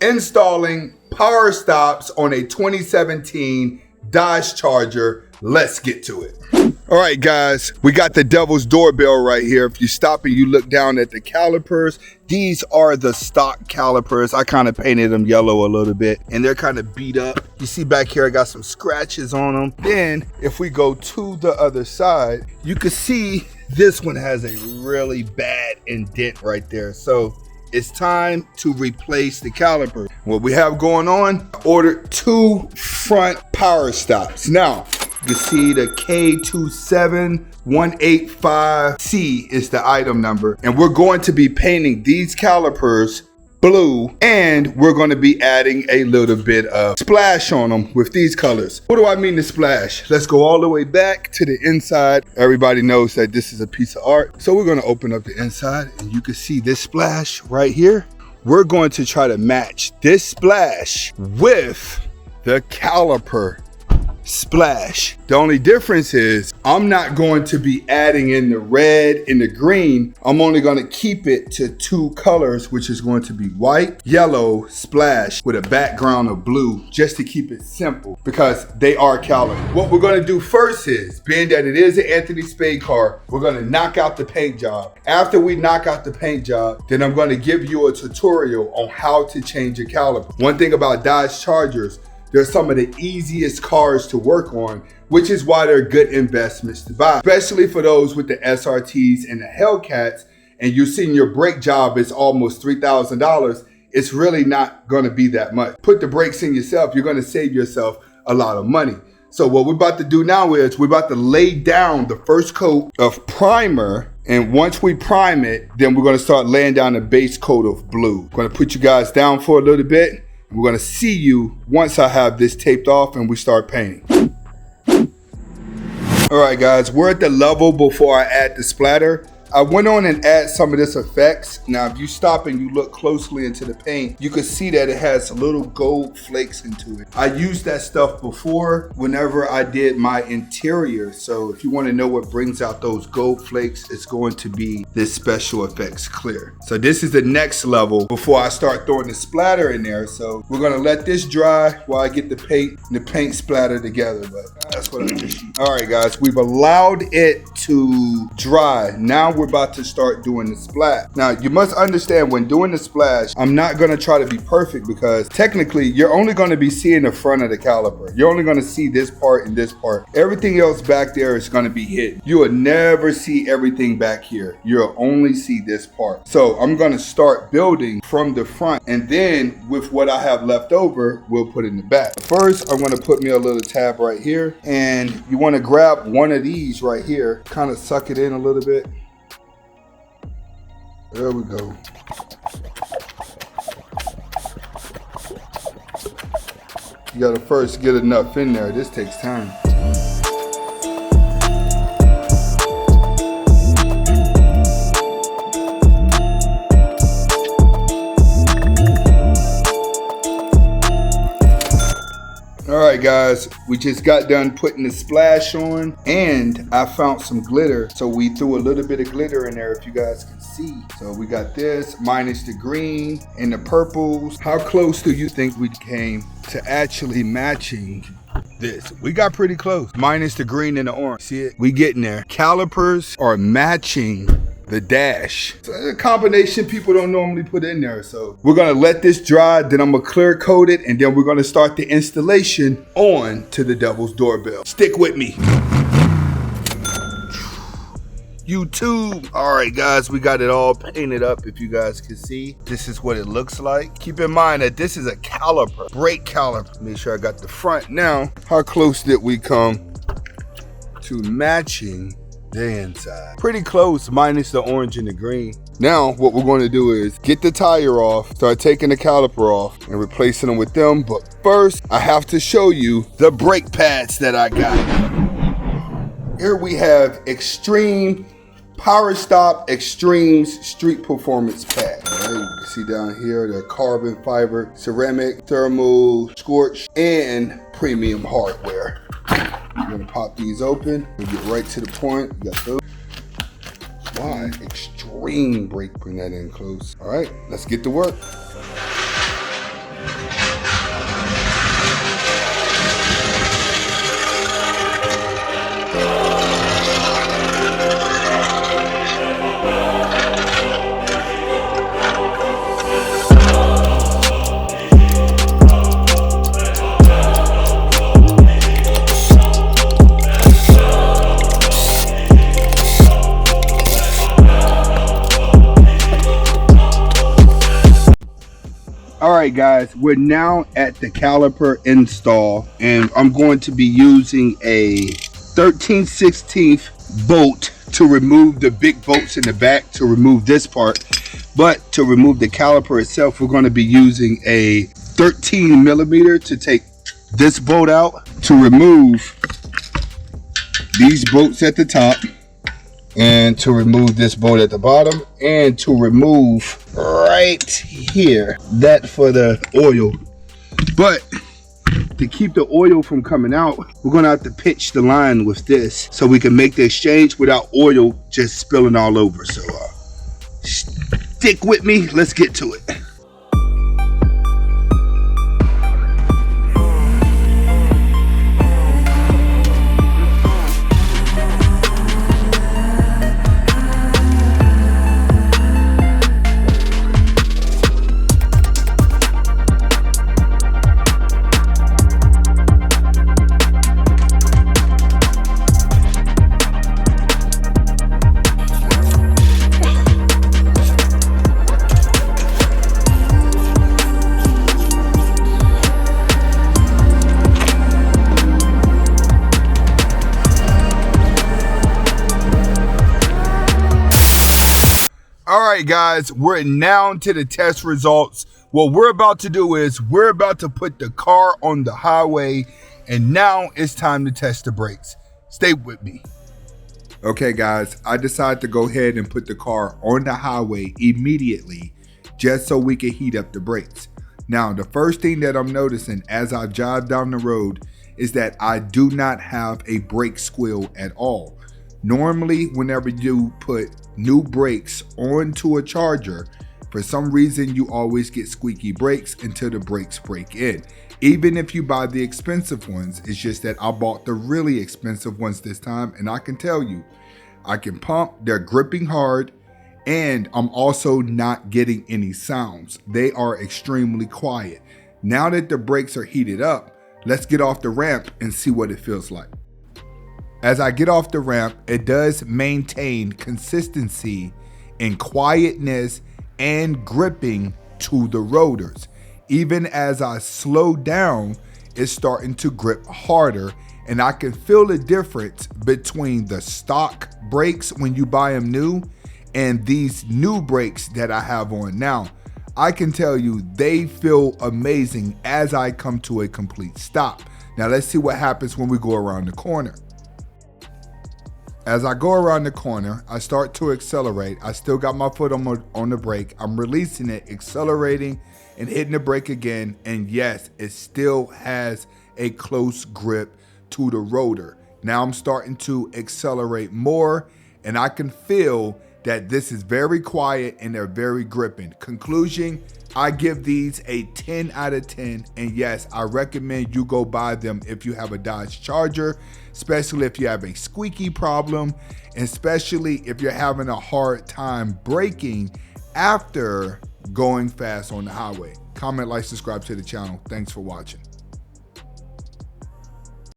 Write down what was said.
installing Powerstops on a 2017 Dodge Charger. Let's get to it. All right, guys, we got the devil's doorbell right here. If you stop and you look down at the calipers, these are the stock calipers. I kind of painted them yellow a little bit and they're kind of beat up. You see back here, I got some scratches on them. Then if we go to the other side, you can see this one has a really bad indent right there. So it's time to replace the caliper. What we have going on, ordered 2 front Powerstops. Now, you see the K27185C is the item number. And we're going to be painting these calipers blue, and we're going to be adding a little bit of splash on them with these colors. What do I mean to splash? Let's go all the way back to the inside. Everybody knows that this is a piece of art. So we're going to open up the inside and you can see this splash right here. We're going to try to match this splash with the caliper splash. The only difference is I'm not going to be adding in the red and the green. I'm only going to keep it to 2 colors, which is going to be white, yellow, splash with a background of blue, just to keep it simple because they are caliper. What we're going to do first is, being that it is an Anthony Spade car, we're going to knock out the paint job. After we knock out the paint job, then I'm going to give you a tutorial on how to change your caliper. One thing about Dodge Chargers, they're some of the easiest cars to work on, which is why they're good investments to buy, especially for those with the SRTs and the Hellcats, and you're seeing your brake job is almost $3,000. It's really not gonna be that much. Put the brakes in yourself, you're gonna save yourself a lot of money. So what we're about to do now is we're about to lay down the first coat of primer, and once we prime it, then we're gonna start laying down the base coat of blue. I'm gonna put you guys down for a little bit. We're gonna see you once I have this taped off and we start painting. All right, guys, we're at the level before I add the splatter. I went on and add some of this effects. Now, if you stop and you look closely into the paint, you can see that it has little gold flakes into it. I used that stuff before whenever I did my interior. So if you want to know what brings out those gold flakes, it's going to be this special effects clear. So this is the next level before I start throwing the splatter in there. So we're gonna let this dry while I get the paint splatter together, but that's what I just use. All right, guys, we've allowed it to dry. Now we're about to start doing the splash. Now, you must understand when doing the splash, I'm not gonna try to be perfect because technically you're only gonna be seeing the front of the caliper. You're only gonna see this part and this part. Everything else back there is gonna be hidden. You will never see everything back here. You'll only see this part. So I'm gonna start building from the front, and then with what I have left over, we'll put in the back. First, I'm gonna put me a little tab right here, and you wanna grab one of these right here, kind of suck it in a little bit. There we go. You gotta first get enough in there. This takes time. All right, guys, we just got done putting the splash on, and I found some glitter. So we threw a little bit of glitter in there, if you guys can see. So we got this minus the green and the purples. How close do you think we came to actually matching this? We got pretty close. Minus the green and the orange. See it? We getting there. Calipers are matching the dash. So it's a combination people don't normally put in there. So we're gonna let this dry, then I'm gonna clear coat it, and then we're gonna start the installation on to the devil's doorbell. Stick with me. YouTube. All right, guys, we got it all painted up. If you guys can see, this is what it looks like. Keep in mind that this is a caliper, brake caliper. Make sure I got the front. Now, how close did we come to matching the inside? Pretty close, minus the orange and the green. Now, what we're going to do is get the tire off, start taking the caliper off and replacing them with them. But first, I have to show you the brake pads that I got. Here we have Extreme Powerstop Extremes Street Performance Pad. All right, you can see down here the carbon fiber, ceramic, thermal, scorch, and premium hardware. You're gonna pop these open and get right to the point. You got those. Why? Extreme brake. Bring that in close. All right, let's get to work. Alright guys, we're now at the caliper install, and I'm going to be using a 13/16 bolt to remove the big bolts in the back to remove this part. But to remove the caliper itself, we're going to be using a 13mm to take this bolt out, to remove these bolts at the top, and to remove this bolt at the bottom, and to remove right here that for the oil. But to keep the oil from coming out, we're gonna have to pitch the line with this so we can make the exchange without oil just spilling all over. So stick with me, let's get to it. Alright guys, we're now to the test results. What we're about to do is we're about to put the car on the highway, and now it's time to test the brakes. Stay with me. Okay guys, I decided to go ahead and put the car on the highway immediately just so we can heat up the brakes. Now the first thing that I'm noticing as I drive down the road is that I do not have a brake squeal at all. Normally, whenever you put new brakes onto a Charger, for some reason you always get squeaky brakes until the brakes break in. Even if you buy the expensive ones, it's just that I bought the really expensive ones this time, and I can tell you, I can pump, they're gripping hard, and I'm also not getting any sounds. They are extremely quiet. Now that the brakes are heated up, let's get off the ramp and see what it feels like. As I get off the ramp, it does maintain consistency in quietness and gripping to the rotors. Even as I slow down, it's starting to grip harder, and I can feel the difference between the stock brakes when you buy them new and these new brakes that I have on now. I can tell you they feel amazing as I come to a complete stop. Now let's see what happens when we go around the corner. As I go around the corner, I start to accelerate. I still got my foot on the brake. I'm releasing it, accelerating, and hitting the brake again. And yes, it still has a close grip to the rotor. Now I'm starting to accelerate more, and I can feel that this is very quiet and they're very gripping. Conclusion, I give these a 10 out of 10. And yes, I recommend you go buy them if you have a Dodge Charger, especially if you have a squeaky problem, and especially if you're having a hard time braking after going fast on the highway. Comment, like, subscribe to the channel. Thanks for watching.